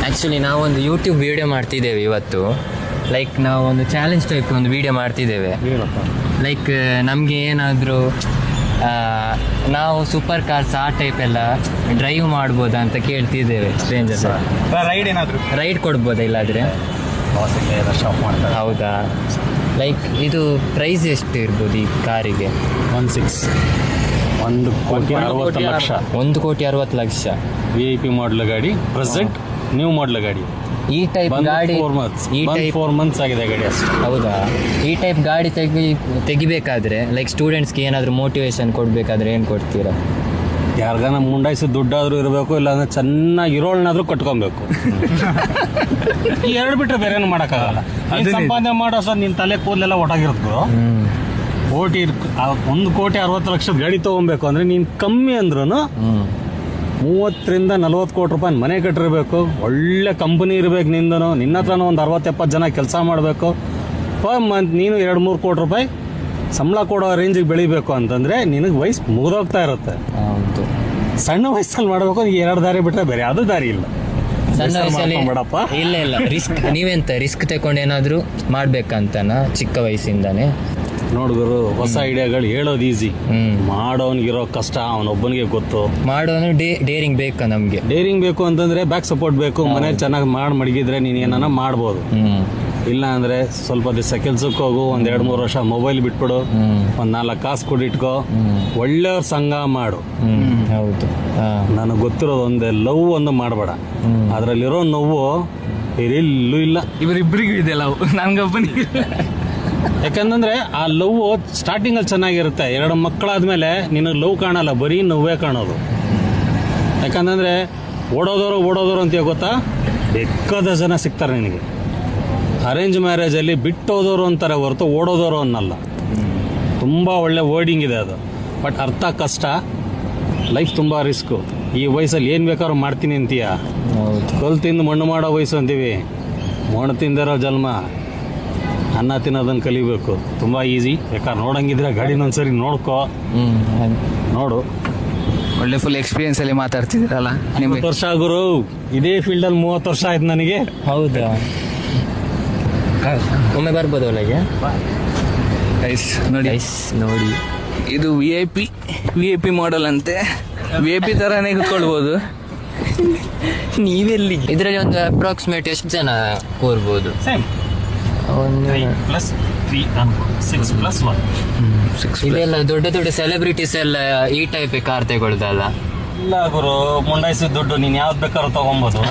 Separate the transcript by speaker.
Speaker 1: Actually ನಾವೊಂದು YouTube video ಮಾಡ್ತಿದ್ದೇವೆ ಇವತ್ತು. ಲೈಕ್ ನಾವು ಒಂದು ಚಾಲೆಂಜ್ ಟೈಪ್ ಒಂದು ವಿಡಿಯೋ ಮಾಡ್ತಿದ್ದೇವೆ. ಲೈಕ್ ನಮಗೆ ಏನಾದರೂ ನಾವು ಸೂಪರ್ ಕಾರ್ಸ್ ಆ ಟೈಪ್ ಎಲ್ಲ ಡ್ರೈವ್ ಮಾಡ್ಬೋದಾ ಅಂತ ಕೇಳ್ತಿದ್ದೇವೆ ಸ್ಟ್ರೇಂಜರ್ಸ್. ರೈಡ್ ಕೊಡ್ಬೋದಾ ಇಲ್ಲಾದರೆ? ಹೌದಾ? ಲೈಕ್ ಇದು ಪ್ರೈಸ್ ಎಷ್ಟು ಇರ್ಬೋದು ಈ ಕಾರಿಗೆ? 1,60,00,000
Speaker 2: VIP ಮಾಡಲ್ ಗಾಡಿ, ಪ್ರೆಸೆಂಟ್ ನ್ಯೂ ಮಾಡಲ್ ಗಾಡಿ.
Speaker 1: ಈ ಟೈಪ್ ಗಾಡಿ
Speaker 2: 4 months ಆಗಿದೆ ಗಾಡಿ ಅಷ್ಟೇ.
Speaker 1: ಹೌದಾ? ಈ ಟೈಪ್ ಗಾಡಿ ತೆಗಿಬೇಕಾದ್ರೆ ಲೈಕ್ ಸ್ಟೂಡೆಂಟ್ಸ್ಗೆ ಏನಾದರೂ ಮೋಟಿವೇಶನ್ ಕೊಡಬೇಕಾದ್ರೆ ಏನು ಕೊಡ್ತೀರಾ?
Speaker 2: ಯಾರಿಗಾನ ಮುಂಡಾಯಿಸಿ ದುಡ್ಡಾದರೂ ಇರಬೇಕು, ಇಲ್ಲಾಂದ್ರೆ ಚೆನ್ನಾಗಿ ಇರೋಳ್ನಾದ್ರೂ ಕಟ್ಕೊಬೇಕು. ಈ ಎರಡು ಬಿಟ್ಟರೆ ಬೇರೆ ಏನು ಮಾಡೋಕ್ಕಾಗಲ್ಲ. ಸಂಪಾದನೆ ಮಾಡೋ ಸರ್ ನಿನ್ನ ತಲೆ ಕೂದಲೆಲ್ಲ ಒಟ್ಟಾಗಿರುತ್ತೆ. 1,60,00,000 ಗಾಡಿ ತೊಗೊಬೇಕು ಅಂದರೆ ನೀನು ಕಮ್ಮಿ ಅಂದ್ರೂ 30 ರಿಂದ 40 ಕೋಟಿ ರೂಪಾಯಿ ಮನೆ ಕಟ್ಟಿರಬೇಕು. ಒಳ್ಳೆ ಕಂಪನಿ ಇರಬೇಕು ನಿಂದನು. ನಿನ್ನ ಹತ್ರನೂ ಒಂದು 60-70 ಜನ ಕೆಲಸ ಮಾಡಬೇಕು. ಪರ್ ಮಂತ್ ನೀನು 2-3 ಕೋಟಿ ರೂಪಾಯಿ ಸಂಬಳ ಕೊಡೋ ರೇಂಜಿಗೆ ಬೆಳಿಬೇಕು ಅಂತಂದರೆ ನಿನಗೆ ವಯಸ್ಸು ಮುಗಿದೋಗ್ತಾ ಇರುತ್ತೆ.
Speaker 1: ಹೌದು.
Speaker 2: ಸಣ್ಣ ವಯಸ್ಸಲ್ಲಿ ಮಾಡಬೇಕು. 2 ದಾರಿ ಬಿಟ್ಟರೆ ಬೇರೆ ಯಾವುದೂ ದಾರಿ ಇಲ್ಲ.
Speaker 1: ಸಣ್ಣ ವಯಸ್ಸಲ್ಲಿ
Speaker 2: ಮಾಡಪ್ಪ.
Speaker 1: ಇಲ್ಲ ರಿಸ್ಕ್. ನೀವೆಂತ ರಿಸ್ಕ್ ತಗೊಂಡು ಏನಾದರೂ ಮಾಡ್ಬೇಕಂತನಾ ಚಿಕ್ಕ ವಯಸ್ಸಿಂದಾನೆ?
Speaker 2: ನೋಡಿದ್ರು ಹೊಸ ಐಡಿಯಾಗಳು ಹೇಳೋದು ಈಸಿ, ಮಾಡೋನಿಗಿರೋ ಕಷ್ಟ ಅವನೊಬ್ಬನಿಗೆ ಗೊತ್ತು.
Speaker 1: ಮಾಡೋನು ಡೇರಿಂಗ್ ಬೇಕಾ ನಮಗೆ?
Speaker 2: ಡೇರಿಂಗ್ ಬೇಕು ಅಂತಂದ್ರೆ ಬ್ಯಾಕ್ ಸಪೋರ್ಟ್ ಬೇಕು. ಮನೆ ಚೆನ್ನಾಗಿ ಮಡಗಿದ್ರೆ ನೀನು ಏನಾನ ಮಾಡ್ಬೋದು. ಇಲ್ಲ ಅಂದ್ರೆ ಸ್ವಲ್ಪ ದಿವಸ ಕೆಲ್ಸಕ್ಕೆ ಹೋಗು, 1-2-3 ವರ್ಷ ಮೊಬೈಲ್ ಬಿಟ್ಬಿಡು, 4 ಕಾಸು ಕೊಡಿಟ್ಕೋ, ಒಳ್ಳೆಯವ್ರ ಸಂಘ ಮಾಡು.
Speaker 1: ಹೌದು.
Speaker 2: ನನಗೆ ಗೊತ್ತಿರೋದು ಒಂದೇ, ಲವ್ ಒಂದು ಮಾಡಬೇಡ. ಅದರಲ್ಲಿರೋ ನೋವು ಎಲ್ಲೂ ಇಲ್ಲ.
Speaker 3: ಇವರಿಬ್ಬರಿಗೂ ಇದೆ ಲವ್, ನನ್ಗೊಬ್ಬನಿಗೆ.
Speaker 2: ಯಾಕಂತಂದ್ರೆ ಆ ಲವ್ ಸ್ಟಾರ್ಟಿಂಗ್ ಅಲ್ಲಿ ಚೆನ್ನಾಗಿರುತ್ತೆ. 2 ಮಕ್ಕಳಾದ್ಮೇಲೆ ನಿನಗೆ ಲವ್ ಕಾಣಲ್ಲ, ಬರೀ ನೋವೇ ಕಾಣೋದು. ಯಾಕಂತಂದ್ರೆ ಓಡೋದವರು ಅಂತೀಯ ಗೊತ್ತಾ, ಬೇಕಾದ ಜನ ಸಿಗ್ತಾರೆ ನಿನಗೆ. ಅರೇಂಜ್ ಮ್ಯಾರೇಜಲ್ಲಿ ಬಿಟ್ಟೋದವರು ಅಂತಾರೆ ಹೊರತು ಓಡೋದವರು ಅನ್ನಲ್ಲ. ತುಂಬ ಒಳ್ಳೆ ವರ್ಡಿಂಗ್ ಇದೆ ಅದು. ಬಟ್ ಅರ್ಥ ಕಷ್ಟ. ಲೈಫ್ ತುಂಬ ರಿಸ್ಕು. ಈ ವಯಸ್ಸಲ್ಲಿ ಏನು ಬೇಕಾದ್ರೂ ಮಾಡ್ತೀನಿ ಅಂತೀಯ. ಕಲ್ ತಿಂದು ಮಣ್ಣು ಮಾಡೋ ವಯಸ್ಸು ಅಂತೀವಿ. ಮಣ್ಣು ತಿಂದಿರೋ ಜನ್ಮ. ಅನ್ನ ತಿನ್ನೋದನ್ನು ಕಲಿಬೇಕು. ತುಂಬ ಈಸಿ. ಬೇಕಾದ್ರೆ ನೋಡಂಗಿದ್ರೆ ಗಾಡಿನೊಂದ್ಸರಿ ನೋಡ್ಕೋ, ನೋಡು.
Speaker 3: ಒಳ್ಳೆ ಫುಲ್ ಎಕ್ಸ್ಪೀರಿಯನ್ಸ್ ಅಲ್ಲಿ ಮಾತಾಡ್ತಿದ್ದೀರಲ್ಲ.
Speaker 2: 30 ವರ್ಷ ಗುರು, ಇದೇ ಫೀಲ್ಡಲ್ಲಿ 30 ವರ್ಷ ಆಯ್ತು ನನಗೆ.
Speaker 1: ಹೌದಾ? ಒಮ್ಮೆ ಬರ್ಬೋದು ಒಳಗೆ? ನೋಡಿ,
Speaker 3: ಇದು VIP ಮಾಡೆಲ್ ಅಂತೆ. VIP ತರಾನೇ ಕೂತ್ಕೊಳ್ಬೋದು.
Speaker 1: ನೀವೆಲ್ಲಿ ಇದರಲ್ಲಿ ಒಂದು ಅಪ್ರಾಕ್ಸಿಮೇಟ್ ಎಷ್ಟು ಜನ ಕೂರ್ಬೋದು?
Speaker 2: 6+1.
Speaker 1: ಇದೆಲ್ಲ ದೊಡ್ಡ ಸೆಲೆಬ್ರಿಟೀಸ್ ಎಲ್ಲ ಈ ಟೈಪ್ ಕಾರ್ ತಗೊಳ್ದಲ್ಲ?
Speaker 2: ಇಲ್ಲ ಗುರು, ಮುಂಡಾಯಿಸಿದ ದುಡ್ಡು ನೀನು ಯಾವ್ದು ಬೇಕಾದ್ರೂ ತಗೊಬೋದು.